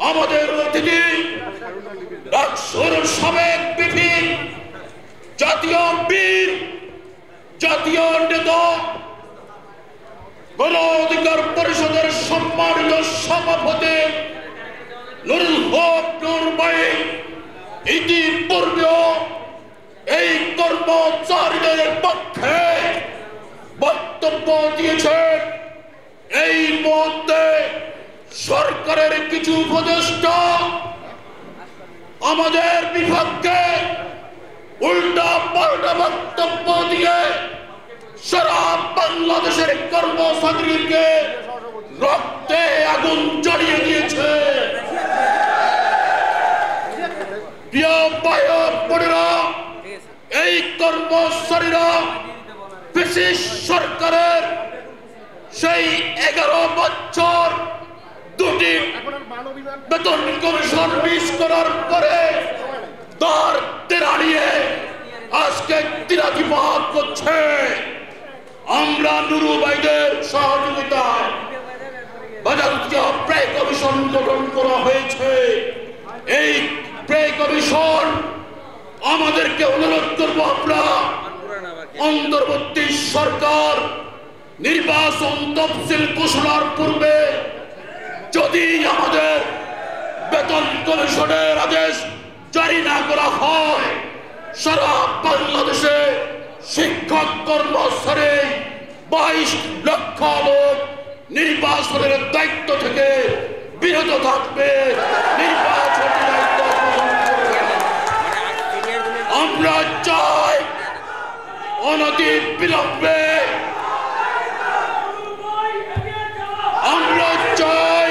আমাদের অতিথি ডাকসুর সাবেক বিপি জাতীয় বীর জাতীয় নেতা গণ অধিকার পরিষদের সম্মানিত সভাপতি নুরুল হক নূর ভাই ইতিপূর্বে এই কর্মচারীদের পক্ষে বক্তব্য দিয়েছেন। এই মুহূর্তে সরকারের কিছু উপদেষ্টা আমাদের বিপক্ষে উল্টা পাল্টা বক্তব্য দিয়ে সারা বাংলাদেশের কর্মচারীকে রক্তে আগুন জ্বালিয়ে দিয়েছে। প্রিয় ভাই ও বোনেরা, এই কর্মচারীরা ব্রিটিশ সরকারের সেই 11 বছর দুটি বেতন কমিশন মিস করার পরে তার তেরাড়িয়ে আজকে তিরাকিপাত করছে। আমরা নুরু ভাইদের সহযোগিতায় বাজারীয় প্রে কমিশন গঠন করা হয়েছে। এই প্রে কমিশন আমাদেরকে অনুরোধ করবো, আমরা অন্তর্বর্তী সরকার নির্বাচন তফসিল ঘোষণার পূর্বে যদি আমাদের বেতন কমিশনের আদেশ জারি না করা হয়, সারা বাংলাদেশে শিক্ষক কর্মচারী 22 লক্ষ লোক নির্বাচনের দায়িত্ব থেকে বিরত থাকবে। নির্বাচনের দায়িত্ব আমরা চাই অনতি বিলম্বে, আমরা চাই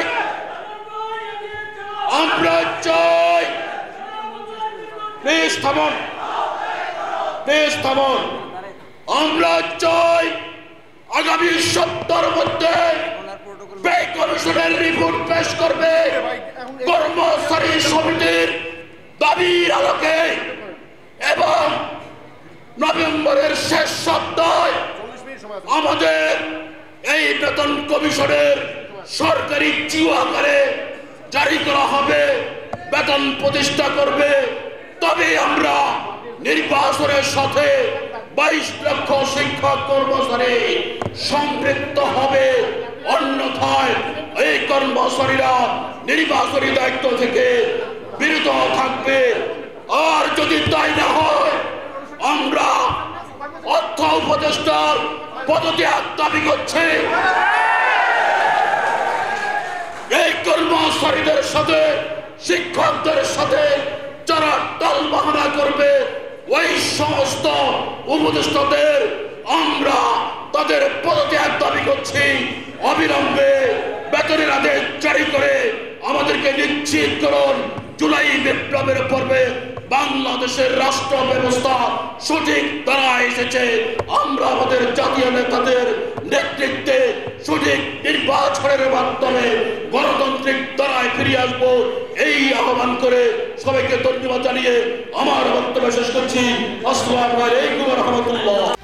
প্লিজ থামুন। আমরা চাই আগামী সপ্তাহের মধ্যে পে কমিশনের রিপোর্ট পেশ করবে। কর্মচারী সমিতির দাবির আলোকে এবং নভেম্বরের শেষ সপ্তাহে আমাদের এই বেতন কমিশনের সরকারি জিও আকারে জারি করা হবে, বেতন প্রতিষ্ঠা করবে। তবে আমরা নির্বাচনের সাথে 22 লক্ষ শিক্ষক কর্মচারী সম্পৃক্ত হবে, অন্যথায় এই কর্মচারীরা নির্বাচনী দায়িত্ব থেকে বিরত থাকবে। আর যদি তাই না হয়, আমরা অর্থ উপদেষ্টার পদত্যাগ দাবি করছি। এই কর্মচারীদের সাথে শিক্ষকদের সাথে যারা টালবাহানা করবে, ওই সমস্ত উপদেষ্টাদের আমরা তাদের পদত্যাগ দাবি করছি। অবিলম্বে বেতনের আদেশ জারি করে আমাদেরকে নিশ্চিত করুন জুলাই বিপ্লবের পর্বে বাংলাদেশের রাষ্ট্র ব্যবস্থা সঠিক ধারায় এসেছে। আমরা আমাদের জাতীয় নেতাদের নেতৃত্বে সঠিক নির্বাচনের মাধ্যমে গণতান্ত্রিক ধারায় ফিরে আসবো, এই আহ্বান করে সবাইকে ধন্যবাদ জানিয়ে আমার বক্তব্য শেষ করছি। আসসালামু আলাইকুম ওয়া রাহমাতুল্লাহ।